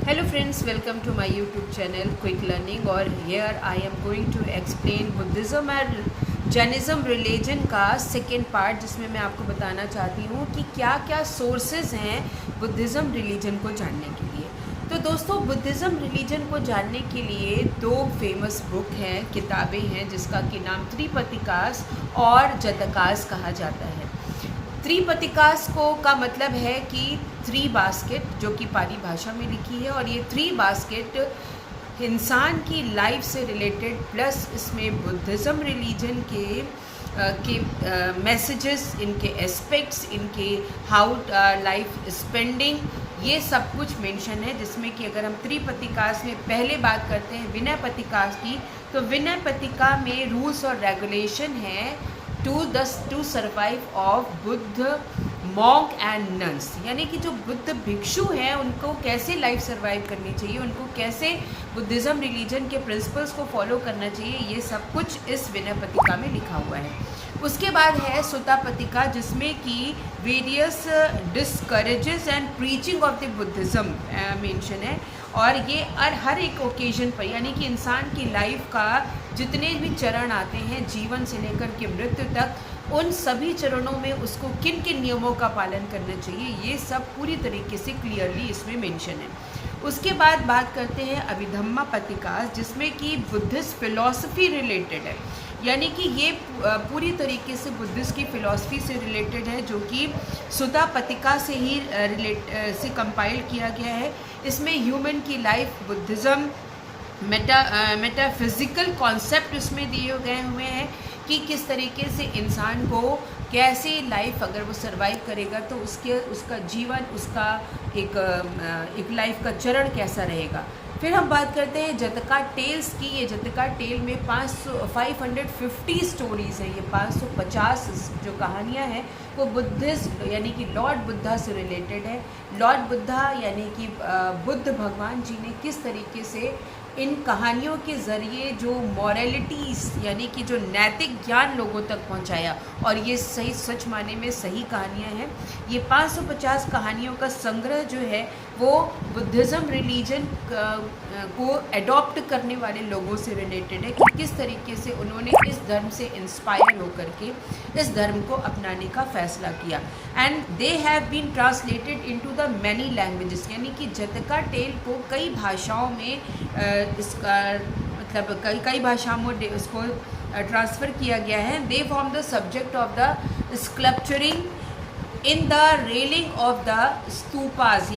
Hello friends, welcome to my YouTube channel Quick Learning और here I am going to explain Buddhism and Jainism religion का second part, जिसमें मैं आपको बताना चाहती हूँ कि क्या क्या सोर्सेज हैं बुद्धिज़्म रिलीजन को जानने के लिए। तो दोस्तों, बुद्धिज़्म रिलीजन को जानने के लिए दो फेमस बुक हैं, किताबें हैं, जिसका कि नाम त्रिपिटकास और जतकास कहा जाता है। त्रिपिटकास को का मतलब है कि थ्री बास्केट, जो कि पाली भाषा में लिखी है, और ये थ्री बास्केट इंसान की लाइफ से रिलेटेड प्लस इसमें बुद्धिज़्म रिलीजन के मैसेजेस, इनके एस्पेक्ट्स, इनके हाउ लाइफ स्पेंडिंग, ये सब कुछ मेंशन है। जिसमें कि अगर हम त्रिपिटकास में पहले बात करते हैं विनय-पिटका की, तो विनय-पिटका में रूल्स और रेगुलेशन है to survive of Buddha monk and nuns, यानी कि जो बुद्ध भिक्षु हैं उनको कैसे लाइफ सर्वाइव करनी चाहिए, उनको कैसे बुद्धिज़्म रिलीजन के प्रिंसिपल्स को फॉलो करना चाहिए, ये सब कुछ इस विनय-पिटका में लिखा हुआ है। उसके बाद है सुत्ता-पिटका, जिसमें कि various discourages and preaching of the Buddhism mention है। और ये हर एक ओकेजन पर, यानी कि इंसान की लाइफ का जितने भी चरण आते हैं जीवन से लेकर के मृत्यु तक, उन सभी चरणों में उसको किन किन नियमों का पालन करना चाहिए, ये सब पूरी तरीके से क्लियरली इसमें मेंशन है। उसके बाद बात करते हैं अभिधम्मा-पिटका, जिसमें कि बुद्धिस्ट फिलॉसफी रिलेटेड है, यानी कि ये पूरी तरीके से बुद्धिस्ट की फ़िलॉसफी से रिलेटेड है, जो कि सुत्ता-पिटका से ही से कंपाइल किया गया है। इसमें ह्यूमन की लाइफ, बुद्धिज़्म, मेटाफिज़िकल कॉन्सेप्ट इसमें दिए गए हुए हैं कि किस तरीके से इंसान को कैसे लाइफ, अगर वो सर्वाइव करेगा तो उसका जीवन, उसका एक लाइफ का चरण कैसा रहेगा। फिर हम बात करते हैं जतका टेल्स की। ये जतका टेल में 550 स्टोरीज़ हैं, ये 550 जो कहानियाँ हैं वो बुद्धिस्ट यानी कि लॉर्ड बुद्धा से रिलेटेड है। लॉर्ड बुद्धा यानी कि बुद्ध भगवान जी ने किस तरीके से इन कहानियों के ज़रिए जो मॉरलिटीज़, यानी कि जो नैतिक ज्ञान लोगों तक पहुंचाया, और ये सही सच माने में सही कहानियां हैं। ये 550 कहानियों का संग्रह जो है वो बुद्धिज़्म रिलीजन को एडॉप्ट करने वाले लोगों से रिलेटेड है कि किस तरीके से उन्होंने इस धर्म से इंस्पायर होकर के इस धर्म को अपनाने का फ़ैसला किया। And they have been translated into the many languages, यानी कि जतका टेल को कई भाषाओं में इसका मतलब कई भाषाओं में उसको ट्रांसफ़र किया गया है। They form the subject of the sculpturing in the railing of the stupas,